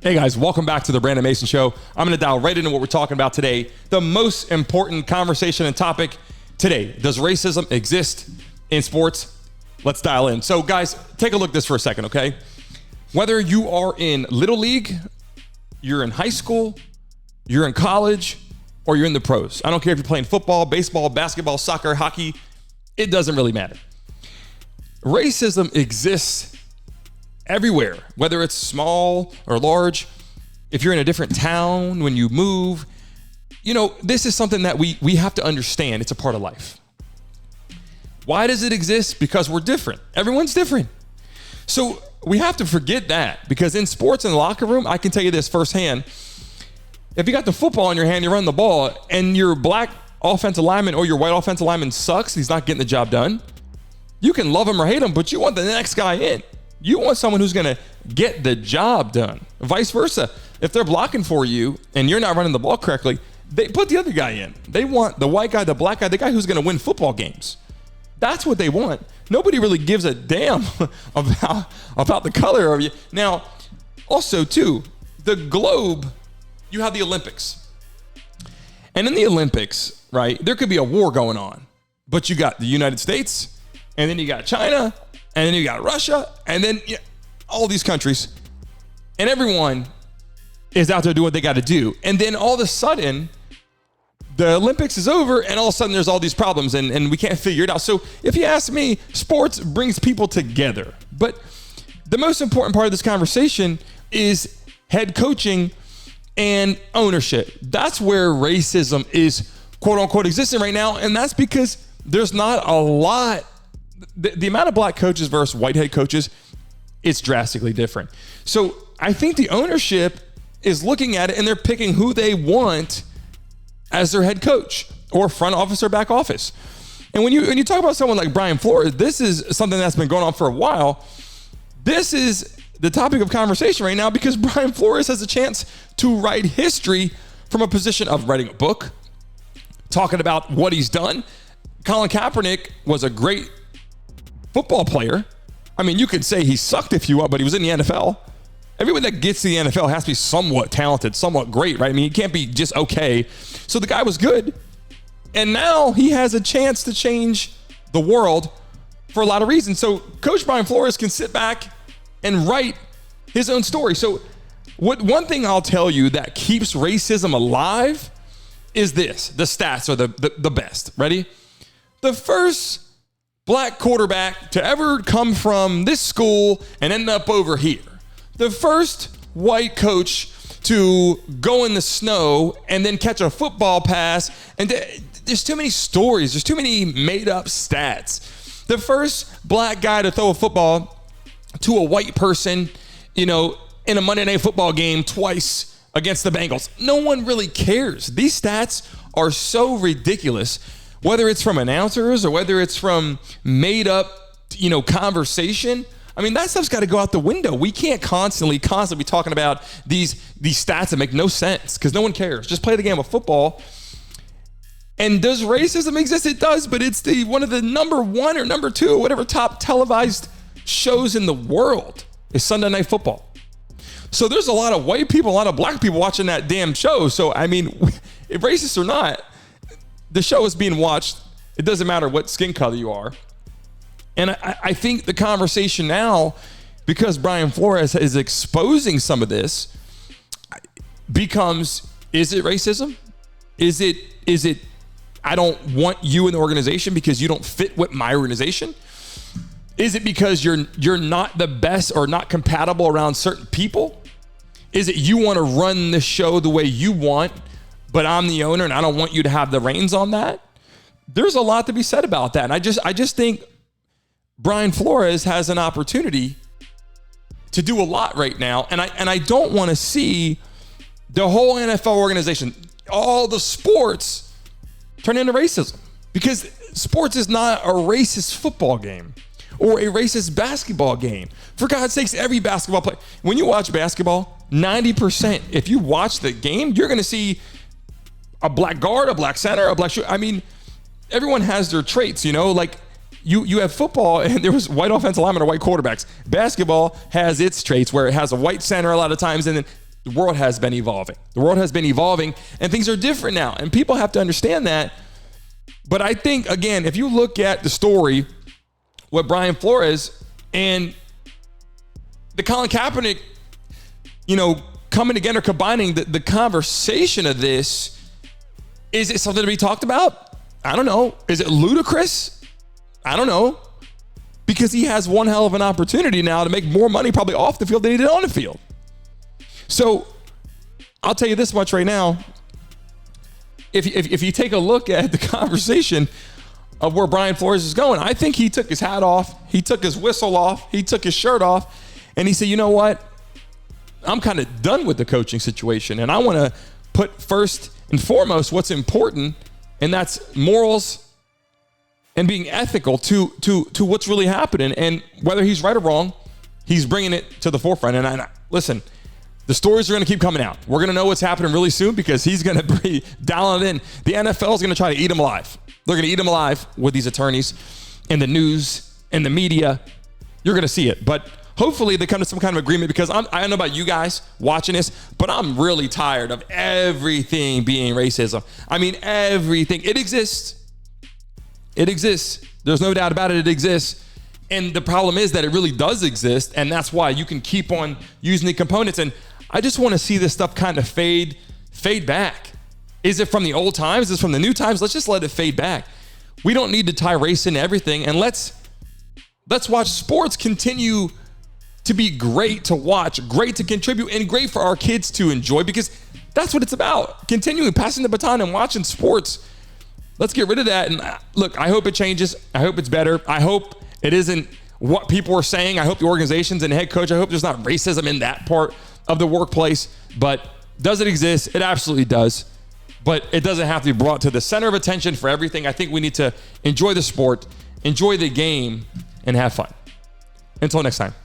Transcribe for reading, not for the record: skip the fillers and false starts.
Hey guys, welcome back to the Brandon Mason Show. I'm going to dial right into what we're talking about today. The most important conversation and topic today. Does racism exist in sports? Let's dial in. So guys, take a look at this for a second, okay? Whether you are in Little League, you're in high school, you're in college, or you're in the pros. I don't care if you're playing football, baseball, basketball, soccer, hockey. It doesn't really matter. Racism exists everywhere, whether it's small or large. If you're in a different town, when you move, this is something that we have to understand. It's a part of life. Why does it exist? Because we're different. Everyone's different. So we have to forget that, because in sports, in the locker room, I can tell you this firsthand. If you got the football in your hand, you run the ball, and your black offensive lineman or your white offensive lineman sucks, he's not getting the job done, you can love him or hate him, but you want the next guy in. You want someone who's going to get the job done. Vice versa. If they're blocking for you and you're not running the ball correctly, they put the other guy in. They want the white guy, the black guy, the guy who's going to win football games. That's what they want. Nobody really gives a damn about the color of you. Now, also too, the globe, you have the Olympics. And in the Olympics, right, there could be a war going on, but you got the United States, and then you got China, and then you got Russia, and then all these countries, and everyone is out there doing what they got to do. And then all of a sudden, the Olympics is over, and all of a sudden there's all these problems, and we can't figure it out. So if you ask me, sports brings people together. But the most important part of this conversation is head coaching and ownership. That's where racism is, quote unquote, existing right now. And that's because there's not a lot. The amount of black coaches versus white head coaches, it's drastically different. So I think the ownership is looking at it, and they're picking who they want as their head coach or front office or back office. And when you talk about someone like Brian Flores, this is something that's been going on for a while. This is the topic of conversation right now because Brian Flores has a chance to write history from a position of writing a book, talking about what he's done. Colin Kaepernick was a great football player. I mean, you could say he sucked if you want, but he was in the NFL. Everyone that gets to the NFL has to be somewhat talented, somewhat great, right? I mean, he can't be just okay. So the guy was good. And now he has a chance to change the world for a lot of reasons. So Coach Brian Flores can sit back and write his own story. So one thing I'll tell you that keeps racism alive is this. The stats are the best. Ready? The first black quarterback to ever come from this school and end up over here. The first white coach to go in the snow and then catch a football pass. And there's too many stories. There's too many made up stats. The first black guy to throw a football to a white person, in a Monday Night Football game twice against the Bengals. No one really cares. These stats are so ridiculous. Whether it's from announcers or whether it's from made up, conversation. I mean, that stuff's got to go out the window. We can't constantly be talking about these stats that make no sense because no one cares. Just play the game of football. And does racism exist? It does, but it's one of the number one or number two or whatever top televised shows in the world is Sunday Night Football. So there's a lot of white people, a lot of black people watching that damn show. So, I mean, if racist or not, the show is being watched. It doesn't matter what skin color you are. And I think the conversation now, because Brian Flores is exposing some of this, becomes, is it racism? Is it, I don't want you in the organization because you don't fit with my organization? Is it because you're not the best or not compatible around certain people? Is it you want to run the show the way you want, but I'm the owner and I don't want you to have the reins on that? There's a lot to be said about that. And I just think Brian Flores has an opportunity to do a lot right now. And I don't want to see the whole NFL organization, all the sports, turn into racism, because sports is not a racist football game or a racist basketball game. For God's sakes, every basketball player, when you watch basketball, 90%, if you watch the game, you're going to see a black guard, a black center, a black shooter. I mean, everyone has their traits, like you have football and there was white offensive linemen or white quarterbacks. Basketball has its traits where it has a white center a lot of times, and then the world has been evolving. The world has been evolving and things are different now. And people have to understand that. But I think, again, if you look at the story with Brian Flores and the Colin Kaepernick, coming together, combining the conversation of this, is it something to be talked about? I don't know. Is it ludicrous? I don't know. Because he has one hell of an opportunity now to make more money probably off the field than he did on the field. So I'll tell you this much right now. If you take a look at the conversation of where Brian Flores is going, I think he took his hat off, he took his whistle off, he took his shirt off, and he said, you know what? I'm kind of done with the coaching situation, and I want to put first and foremost what's important, and that's morals and being ethical to what's really happening. And whether he's right or wrong, he's bringing it to the forefront. And listen, the stories are going to keep coming out. We're going to know what's happening really soon because he's going to be dialing it in. The NFL is going to try to eat him alive. They're going to eat him alive with these attorneys and the news and the media. You're going to see it. But hopefully they come to some kind of agreement because I don't know about you guys watching this, but I'm really tired of everything being racism. I mean, everything. It exists. It exists. There's no doubt about it. It exists. And the problem is that it really does exist. And that's why you can keep on using the components. And I just want to see this stuff kind of fade back. Is it from the old times? Is it from the new times? Let's just let it fade back. We don't need to tie race into everything. And let's watch sports continue to be great to watch, great to contribute, and great for our kids to enjoy because that's what it's about. Continuing passing the baton and watching sports. Let's get rid of that. And look, I hope it changes. I hope it's better. I hope it isn't what people are saying. I hope the organizations and head coach, I hope there's not racism in that part of the workplace. But does it exist? It absolutely does. But it doesn't have to be brought to the center of attention for everything. I think we need to enjoy the sport, enjoy the game, and have fun. Until next time.